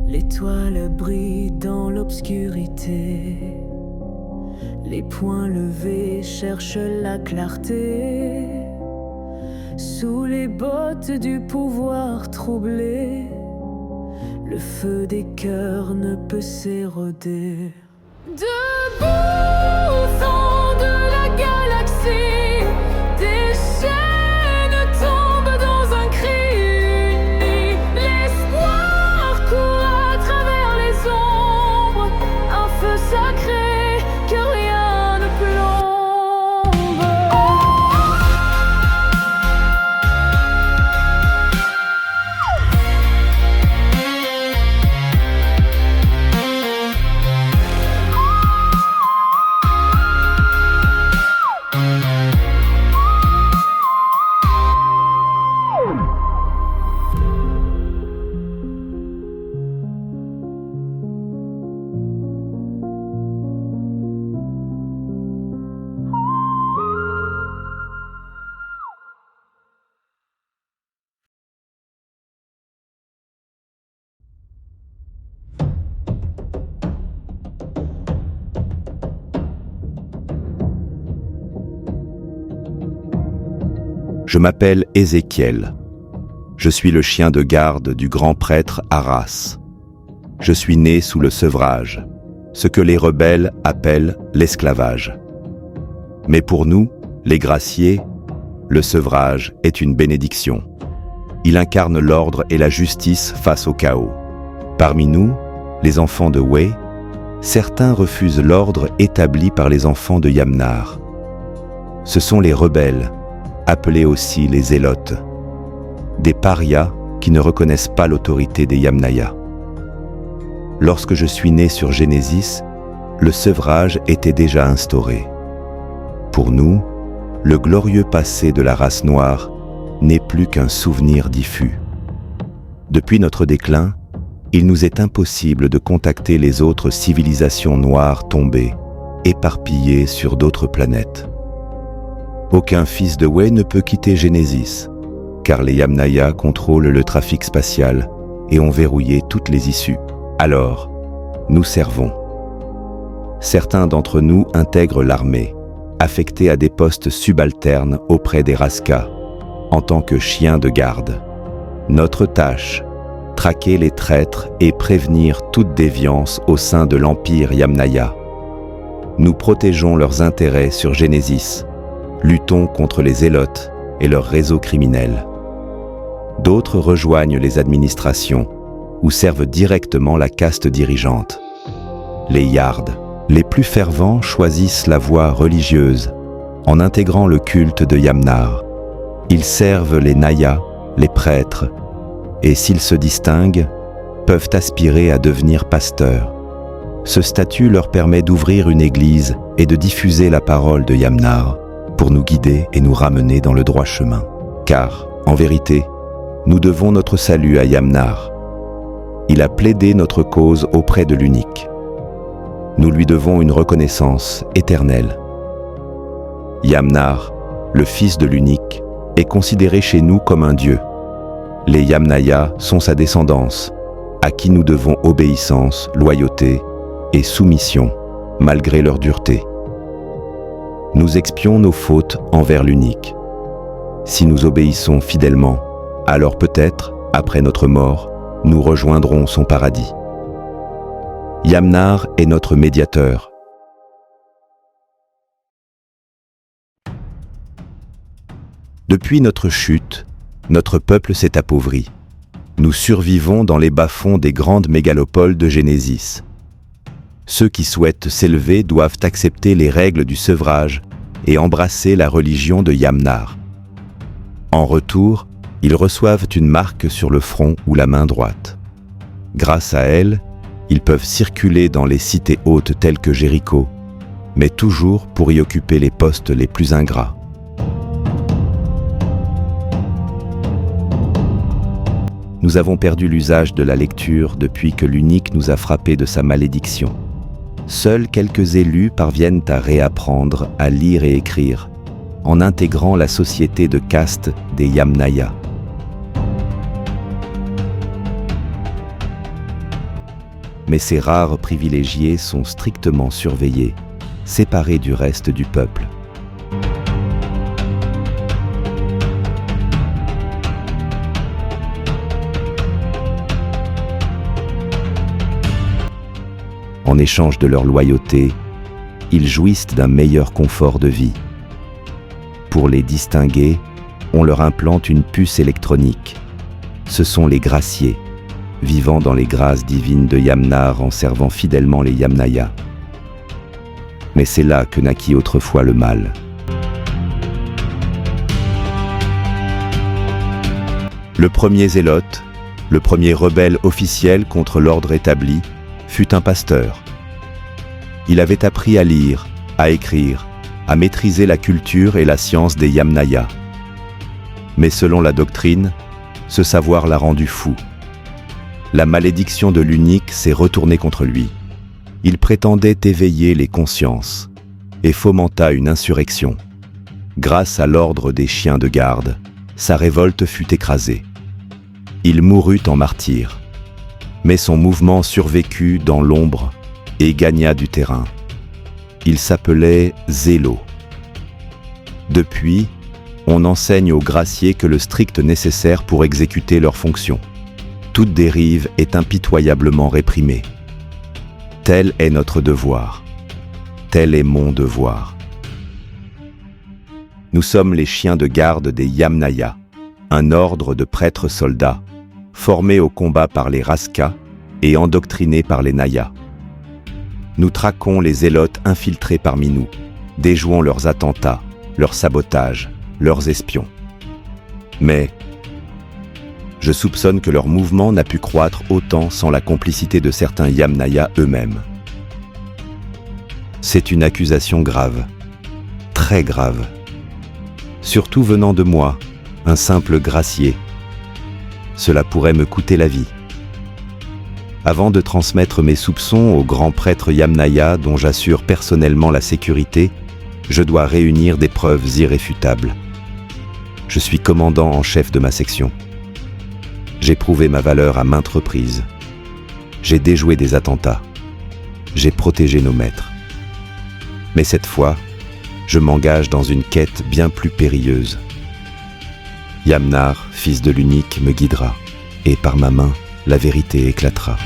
L'étoile brille dans l'obscurité. Les poings levés cherchent la clarté. Sous les bottes du pouvoir troublé, le feu des cœurs ne peut s'éroder. Debout au fond de la galaxie, des chaînes tombent dans un cri uni. L'espoir court à travers les ombres, un feu sacré que rien ne plombe. Je m'appelle Ézéchiel. Je suis le chien de garde du grand prêtre Arras. Je suis né sous le sevrage, ce que les rebelles appellent l'esclavage. Mais pour nous, les graciés, le sevrage est une bénédiction. Il incarne l'ordre et la justice face au chaos. Parmi nous, les enfants de Wé, certains refusent l'ordre établi par les enfants de Yamnar. Ce sont les rebelles, appelés aussi les zélotes, des parias qui ne reconnaissent pas l'autorité des Yamnaya. Lorsque je suis né sur Genesis, le sevrage était déjà instauré. Pour nous, le glorieux passé de la race noire n'est plus qu'un souvenir diffus. Depuis notre déclin, il nous est impossible de contacter les autres civilisations noires tombées, éparpillées sur d'autres planètes. Aucun fils de Wé ne peut quitter Genesis, car les Yamnaya contrôlent le trafic spatial et ont verrouillé toutes les issues. Alors, nous servons. Certains d'entre nous intègrent l'armée, affectés à des postes subalternes auprès des Raska, en tant que chiens de garde. Notre tâche, traquer les traîtres et prévenir toute déviance au sein de l'Empire Yamnaya. Nous protégeons leurs intérêts sur Genesis, luttons contre les zélotes et leurs réseaux criminels. D'autres rejoignent les administrations ou servent directement la caste dirigeante. Les Yards, les plus fervents, choisissent la voie religieuse en intégrant le culte de Yamnar. Ils servent les Naya, les prêtres, et s'ils se distinguent, peuvent aspirer à devenir pasteurs. Ce statut leur permet d'ouvrir une église et de diffuser la parole de Yamnar pour nous guider et nous ramener dans le droit chemin. Car, en vérité, nous devons notre salut à Yamnar. Il a plaidé notre cause auprès de l'unique. Nous lui devons une reconnaissance éternelle. Yamnar, le fils de l'unique, est considéré chez nous comme un dieu. Les Yamnaya sont sa descendance, à qui nous devons obéissance, loyauté et soumission, malgré leur dureté. Nous expions nos fautes envers l'unique. Si nous obéissons fidèlement, alors peut-être, après notre mort, nous rejoindrons son paradis. Yamnar est notre médiateur. Depuis notre chute, notre peuple s'est appauvri. Nous survivons dans les bas-fonds des grandes mégalopoles de Genesis. Ceux qui souhaitent s'élever doivent accepter les règles du sevrage et embrasser la religion de Yamnar. En retour, ils reçoivent une marque sur le front ou la main droite. Grâce à elle, ils peuvent circuler dans les cités hautes telles que Jéricho, mais toujours pour y occuper les postes les plus ingrats. Nous avons perdu l'usage de la lecture depuis que l'unique nous a frappés de sa malédiction. Seuls quelques élus parviennent à réapprendre à lire et écrire, en intégrant la société de caste des Yamnaya. Mais ces rares privilégiés sont strictement surveillés, séparés du reste du peuple. En échange de leur loyauté, ils jouissent d'un meilleur confort de vie. Pour les distinguer, on leur implante une puce électronique. Ce sont les graciés, vivant dans les grâces divines de Yamnar en servant fidèlement les Yamnaya. Mais c'est là que naquit autrefois le mal. Le premier zélote, le premier rebelle officiel contre l'ordre établi, fut un pasteur. Il avait appris à lire, à écrire, à maîtriser la culture et la science des Yamnaya. Mais selon la doctrine, ce savoir l'a rendu fou. La malédiction de l'unique s'est retournée contre lui. Il prétendait éveiller les consciences et fomenta une insurrection. Grâce à l'ordre des chiens de garde, sa révolte fut écrasée. Il mourut en martyr, mais son mouvement survécut dans l'ombre et gagna du terrain. Il s'appelait Zélo. Depuis, on enseigne aux graciés que le strict nécessaire pour exécuter leurs fonctions. Toute dérive est impitoyablement réprimée. Tel est notre devoir. Tel est mon devoir. Nous sommes les chiens de garde des Yamnaya, un ordre de prêtres soldats, formés au combat par les Raskas et endoctrinés par les Naya. Nous traquons les zélotes infiltrés parmi nous, déjouons leurs attentats, leurs sabotages, leurs espions. Mais je soupçonne que leur mouvement n'a pu croître autant sans la complicité de certains Yamnaya eux-mêmes. C'est une accusation grave, très grave. Surtout venant de moi, un simple gracié. Cela pourrait me coûter la vie. Avant de transmettre mes soupçons au grand prêtre Yamnaya dont j'assure personnellement la sécurité, je dois réunir des preuves irréfutables. Je suis commandant en chef de ma section. J'ai prouvé ma valeur à maintes reprises. J'ai déjoué des attentats. J'ai protégé nos maîtres. Mais cette fois, je m'engage dans une quête bien plus périlleuse. Yamnar, fils de l'unique, me guidera, et par ma main, la vérité éclatera.